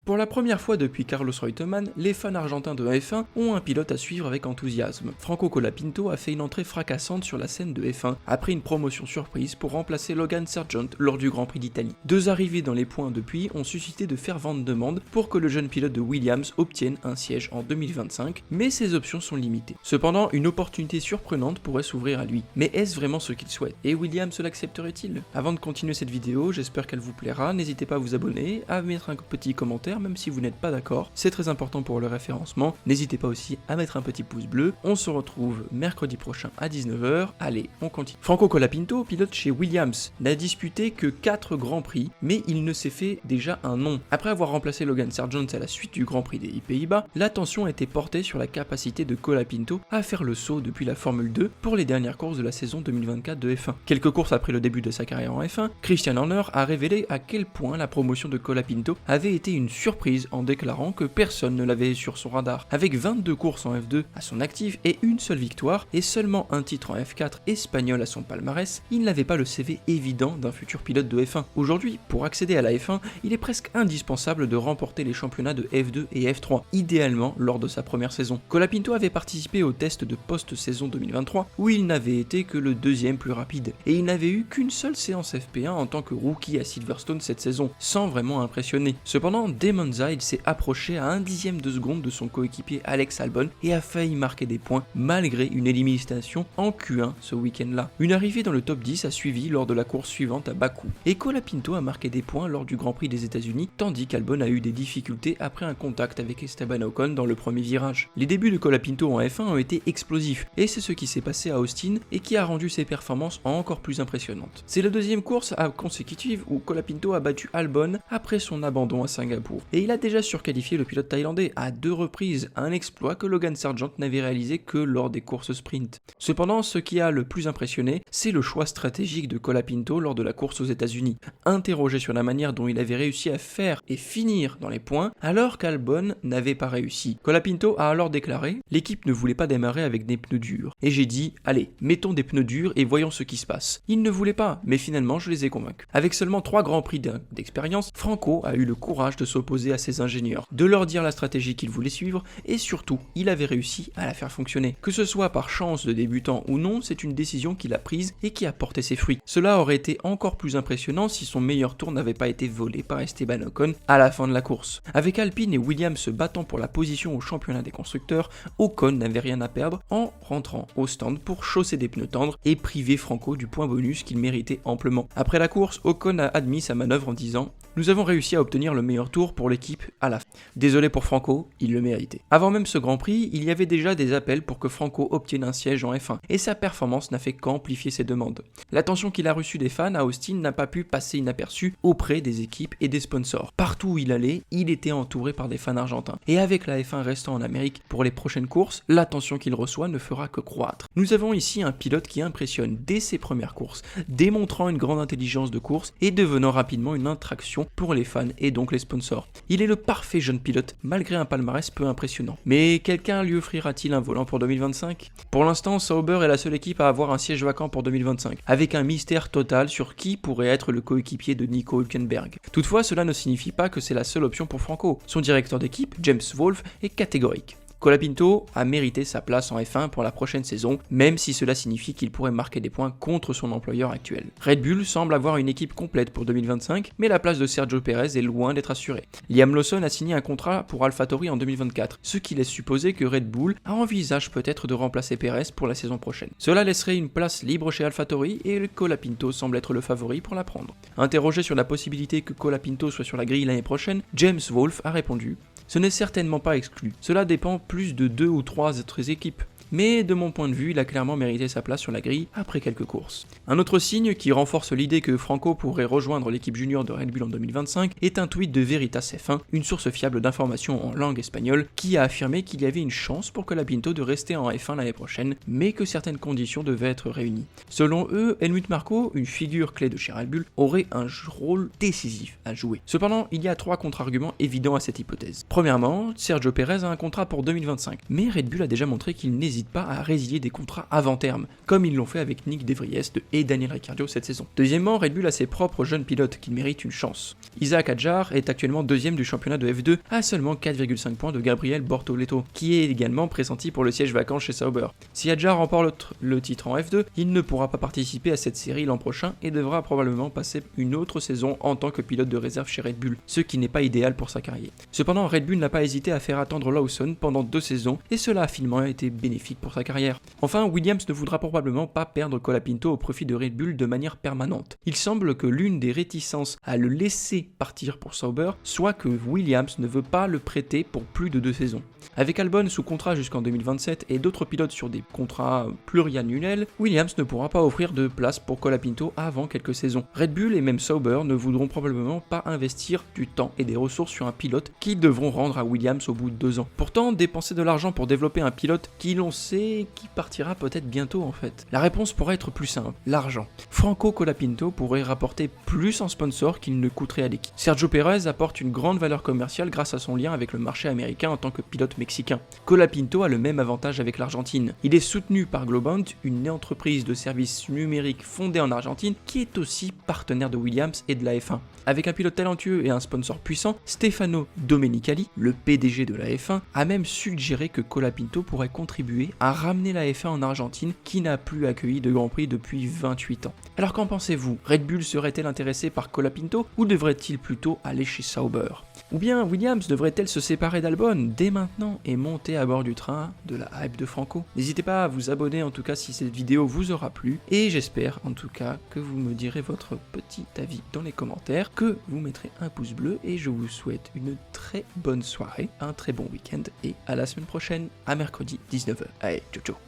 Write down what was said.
Pour la première fois depuis Carlos Reutemann, les fans argentins de F1 ont un pilote à suivre avec enthousiasme. Franco Colapinto a fait une entrée fracassante sur la scène de F1 après une promotion surprise pour remplacer Logan Sargent lors du Grand Prix d'Italie. Deux arrivées dans les points depuis ont suscité de ferventes demandes pour que le jeune pilote de Williams obtienne un siège en 2025, mais ses options sont limitées. Cependant, une opportunité surprenante pourrait s'ouvrir à lui. Mais est-ce vraiment ce qu'il souhaite? Et Williams l'accepterait-il? Avant de continuer cette vidéo, j'espère qu'elle vous plaira, n'hésitez pas à vous abonner, à mettre un petit commentaire même si vous n'êtes pas d'accord, c'est très important pour le référencement. N'hésitez pas aussi à mettre un petit pouce bleu. On se retrouve mercredi prochain à 19h. Allez, on continue. Franco Colapinto, pilote chez Williams, n'a disputé que 4 grands prix, mais il ne s'est fait déjà un nom. Après avoir remplacé Logan Sargent à la suite du Grand Prix des Pays-Bas, l'attention a été portée sur la capacité de Colapinto à faire le saut depuis la Formule 2 pour les dernières courses de la saison 2024 de F1. Quelques courses après le début de sa carrière en F1, Christian Horner a révélé à quel point la promotion de Colapinto avait été une surprise en déclarant que personne ne l'avait sur son radar. Avec 22 courses en F2 à son actif et une seule victoire et seulement un titre en F4 espagnol à son palmarès, il n'avait pas le CV évident d'un futur pilote de F1. Aujourd'hui, pour accéder à la F1, il est presque indispensable de remporter les championnats de F2 et F3, idéalement lors de sa première saison. Colapinto avait participé au test de post-saison 2023 où il n'avait été que le deuxième plus rapide et il n'avait eu qu'une seule séance FP1 en tant que rookie à Silverstone cette saison, sans vraiment impressionner. Cependant, dès Monza, il s'est approché à 1/10 de seconde de son coéquipier Alex Albon et a failli marquer des points malgré une élimination en Q1 ce week-end-là. Une arrivée dans le top 10 a suivi lors de la course suivante à Bakou. Et Colapinto a marqué des points lors du Grand Prix des États-Unis, tandis qu'Albon a eu des difficultés après un contact avec Esteban Ocon dans le premier virage. Les débuts de Colapinto en F1 ont été explosifs, et c'est ce qui s'est passé à Austin et qui a rendu ses performances encore plus impressionnantes. C'est la deuxième course consécutive où Colapinto a battu Albon après son abandon à Singapour. Et il a déjà surqualifié le pilote thaïlandais à 2 reprises, un exploit que Logan Sargent n'avait réalisé que lors des courses sprint. Cependant, ce qui a le plus impressionné, c'est le choix stratégique de Colapinto lors de la course aux États-Unis. Interrogé sur la manière dont il avait réussi à faire et finir dans les points, alors qu'Albon n'avait pas réussi. Colapinto a alors déclaré « L'équipe ne voulait pas démarrer avec des pneus durs. Et j'ai dit « Allez, mettons des pneus durs et voyons ce qui se passe. » Ils ne voulaient pas, mais finalement je les ai convaincus. Avec seulement 3 grands prix d'expérience, Franco a eu le courage de s'opposer à ses ingénieurs, de leur dire la stratégie qu'il voulait suivre et surtout, il avait réussi à la faire fonctionner. Que ce soit par chance de débutant ou non, c'est une décision qu'il a prise et qui a porté ses fruits. Cela aurait été encore plus impressionnant si son meilleur tour n'avait pas été volé par Esteban Ocon à la fin de la course. Avec Alpine et Williams se battant pour la position au championnat des constructeurs, Ocon n'avait rien à perdre en rentrant au stand pour chausser des pneus tendres et priver Franco du point bonus qu'il méritait amplement. Après la course, Ocon a admis sa manœuvre en disant « Nous avons réussi à obtenir le meilleur tour pour l'équipe à la fin. Désolé pour Franco, il le méritait. » Avant même ce Grand Prix, il y avait déjà des appels pour que Franco obtienne un siège en F1 et sa performance n'a fait qu'amplifier ses demandes. L'attention qu'il a reçue des fans à Austin n'a pas pu passer inaperçue auprès des équipes et des sponsors. Partout où il allait, il était entouré par des fans argentins. Et avec la F1 restant en Amérique pour les prochaines courses, l'attention qu'il reçoit ne fera que croître. Nous avons ici un pilote qui impressionne dès ses premières courses, démontrant une grande intelligence de course et devenant rapidement une attraction pour les fans et donc les sponsors. Il est le parfait jeune pilote, malgré un palmarès peu impressionnant. Mais quelqu'un lui offrira-t-il un volant pour 2025? Pour l'instant, Sauber est la seule équipe à avoir un siège vacant pour 2025, avec un mystère total sur qui pourrait être le coéquipier de Nico Hülkenberg. Toutefois, cela ne signifie pas que c'est la seule option pour Franco. Son directeur d'équipe, James Wolfe, est catégorique. Colapinto a mérité sa place en F1 pour la prochaine saison, même si cela signifie qu'il pourrait marquer des points contre son employeur actuel. Red Bull semble avoir une équipe complète pour 2025, mais la place de Sergio Pérez est loin d'être assurée. Liam Lawson a signé un contrat pour AlphaTauri en 2024, ce qui laisse supposer que Red Bull envisage peut-être de remplacer Pérez pour la saison prochaine. Cela laisserait une place libre chez AlphaTauri et Colapinto semble être le favori pour la prendre. Interrogé sur la possibilité que Colapinto soit sur la grille l'année prochaine, James Wolfe a répondu « Ce n'est certainement pas exclu. Cela dépend plus de 2 ou 3 autres équipes. Mais de mon point de vue, il a clairement mérité sa place sur la grille après quelques courses. Un autre signe qui renforce l'idée que Franco pourrait rejoindre l'équipe junior de Red Bull en 2025 est un tweet de Veritas F1, une source fiable d'informations en langue espagnole, qui a affirmé qu'il y avait une chance pour Colapinto de rester en F1 l'année prochaine, mais que certaines conditions devaient être réunies. Selon eux, Helmut Marko, une figure clé de chez Red Bull, aurait un rôle décisif à jouer. Cependant, il y a 3 contre-arguments évidents à cette hypothèse. Premièrement, Sergio Pérez a un contrat pour 2025, mais Red Bull a déjà montré qu'il n'hésite n'hésitent pas à résilier des contrats avant terme, comme ils l'ont fait avec Nick DeVries et Daniel Ricciardo cette saison. Deuxièmement, Red Bull a ses propres jeunes pilotes qui méritent une chance. Isaac Hadjar est actuellement deuxième du championnat de F2 à seulement 4,5 points de Gabriel Bortoleto, qui est également pressenti pour le siège vacant chez Sauber. Si Hadjar remporte le titre en F2, il ne pourra pas participer à cette série l'an prochain et devra probablement passer une autre saison en tant que pilote de réserve chez Red Bull, ce qui n'est pas idéal pour sa carrière. Cependant, Red Bull n'a pas hésité à faire attendre Lawson pendant 2 saisons et cela a finalement été bénéfique pour sa carrière. Enfin, Williams ne voudra probablement pas perdre Colapinto au profit de Red Bull de manière permanente. Il semble que l'une des réticences à le laisser partir pour Sauber soit que Williams ne veut pas le prêter pour plus de 2 saisons. Avec Albon sous contrat jusqu'en 2027 et d'autres pilotes sur des contrats pluriannuels, Williams ne pourra pas offrir de place pour Colapinto avant quelques saisons. Red Bull et même Sauber ne voudront probablement pas investir du temps et des ressources sur un pilote qu'ils devront rendre à Williams au bout de 2 ans. Pourtant, dépenser de l'argent pour développer un pilote qui l'on sait qui partira peut-être bientôt en fait. La réponse pourrait être plus simple, l'argent. Franco Colapinto pourrait rapporter plus en sponsor qu'il ne coûterait à l'équipe. Sergio Pérez apporte une grande valeur commerciale grâce à son lien avec le marché américain en tant que pilote mexicain. Colapinto a le même avantage avec l'Argentine. Il est soutenu par Globant, une entreprise de services numériques fondée en Argentine qui est aussi partenaire de Williams et de la F1. Avec un pilote talentueux et un sponsor puissant, Stefano Domenicali, le PDG de la F1, a même suggéré que Colapinto pourrait contribuer à ramener la F1 en Argentine qui n'a plus accueilli de Grand Prix depuis 28 ans. Alors qu'en pensez-vous? Red Bull serait-elle intéressé par Colapinto ou devrait-il plutôt aller chez Sauber? Ou bien Williams devrait-elle se séparer d'Albon dès maintenant et monter à bord du train de la hype de Franco? N'hésitez pas à vous abonner en tout cas si cette vidéo vous aura plu et j'espère en tout cas que vous me direz votre petit avis dans les commentaires, que vous mettrez un pouce bleu et je vous souhaite une très bonne soirée, un très bon week-end et à la semaine prochaine à mercredi 19h. Allez, ciao ciao.